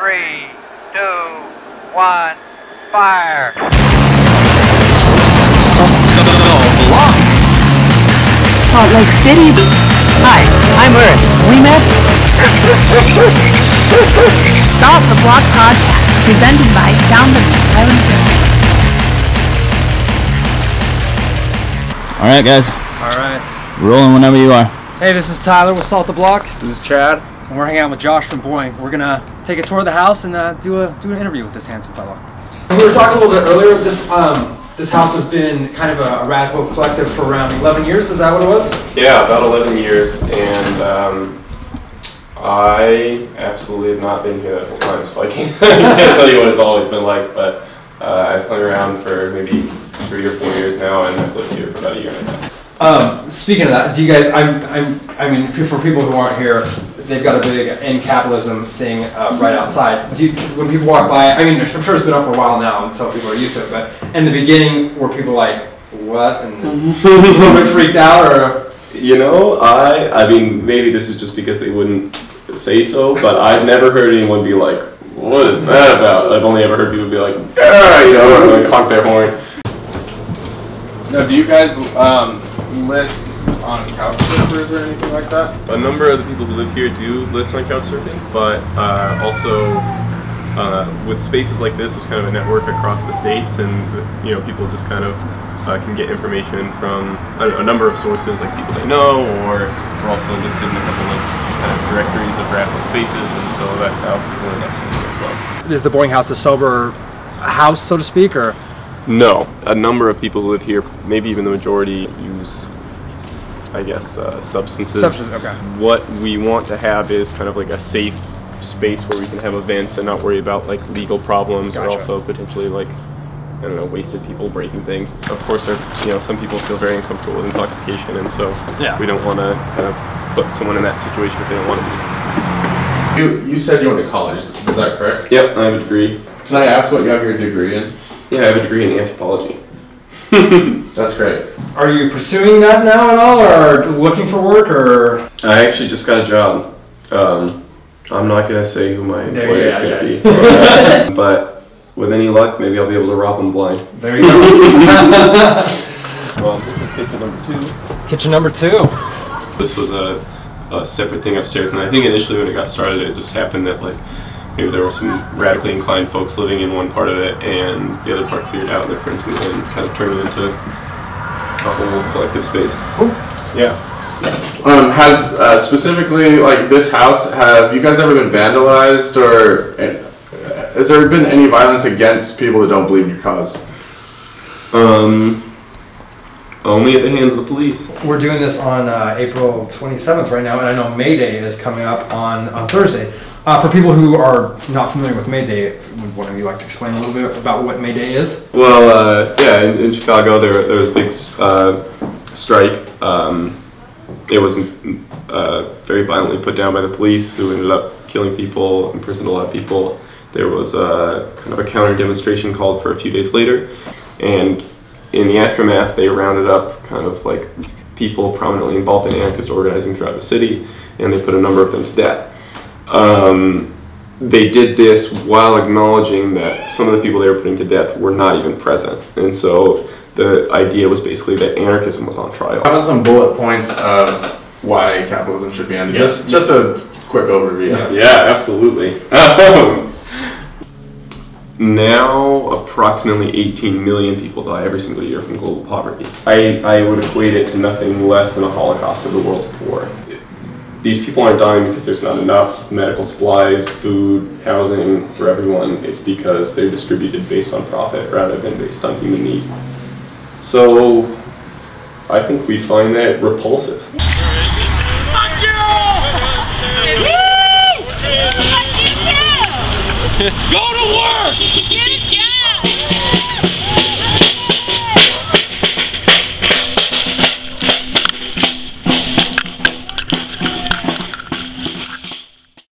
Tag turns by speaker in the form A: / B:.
A: 3, 2, 1, fire!
B: Salt Lake City. Hi, I'm Earth. We met.
C: Salt the Block Podcast, presented by Sound of Silencer.
D: Alright guys.
E: Alright.
D: Rolling whenever you are.
E: Hey, this is Tyler with Salt the Block.
F: This is Chad.
E: And we're hanging out with Josh from Boing. We're gonna take a tour of the house and do an interview with this handsome fellow. We were talking a little bit earlier. This house has been kind of a radical collective for around 11 years. Is that what it was?
F: Yeah, about 11 years, and I absolutely have not been here that whole time, so I can't tell you what it's always been like. But I've hung around for maybe 3 or 4 years now, and I've lived here for about a year and a half.
E: Speaking of that, do you guys? I mean, for people who aren't here, they've got a big end capitalism thing right outside. When people walk by, I mean, I'm sure it's been up for a while now, and so people are used to it. But in the beginning, were people like, "What?" and a little bit freaked out, or?
F: You know, I mean, maybe this is just because they wouldn't say so, but I've never heard anyone be like, "What is that about?" I've only ever heard people be like, "Ah," you know, or like honk their horn.
G: Now, do you guys list on couch surfers or anything like that?
F: A number of the people who live here do list on couch surfing, but also with spaces like this, there's kind of a network across the states, and you know, people just kind of can get information from a number of sources, like people they know, or we're also listed in a couple of kind of directories of radical spaces, and so that's how people end up seeing it as well.
E: Is the Boing house a sober house, so to speak, or?
F: No, a number of people who live here, maybe even the majority, use, I guess, substances.
E: Okay.
F: What we want to have is kind of like a safe space where we can have events and not worry about like legal problems.
E: Gotcha.
F: Or also potentially like, I don't know, wasted people breaking things. Of course, some people feel very uncomfortable with intoxication, and so we don't want to kind of put someone in that situation if they don't want to be.
G: You said you went to college, is that correct?
F: Yep, I have a degree.
G: Can I ask what you have your degree in?
F: Yeah, I have a degree in anthropology.
G: That's great.
E: Are you pursuing that now at all, or looking for work, or?
F: I actually just got a job. I'm not going to say who my employer is going to be. But with any luck, maybe I'll be able to rob them blind.
E: There you go.
F: Well, this is kitchen number 2.
E: Kitchen number 2.
F: This was a separate thing upstairs, and I think initially when it got started, it just happened that like maybe there were some radically inclined folks living in one part of it, and the other part cleared out, and their friends moved in and kind of turned it into a whole collective space.
E: Cool.
F: Yeah.
G: Has specifically like this house, have you guys ever been vandalized, or has there been any violence against people that don't believe in your cause?
F: Only at the hands of the police.
E: We're doing this on April 27th right now, and I know May Day is coming up on Thursday. For people who are not familiar with May Day, would one of you like to explain a little bit about what May Day is?
F: Well, yeah, in Chicago there was a big strike. It was very violently put down by the police, who ended up killing people, imprisoned a lot of people. There was kind of a counter demonstration called for a few days later, and in the aftermath they rounded up kind of like people prominently involved in anarchist organizing throughout the city, and they put a number of them to death. They did this while acknowledging that some of the people they were putting to death were not even present, and so the idea was basically that anarchism was on trial.
G: How about some bullet points of why capitalism should be ended?
F: Yes.
G: Just a quick overview.
F: Yeah, absolutely. Now, approximately 18 million people die every single year from global poverty. I would equate it to nothing less than a holocaust of the world's poor. These people aren't dying because there's not enough medical supplies, food, housing for everyone. It's because they're distributed based on profit rather than based on human need. So I think we find that repulsive.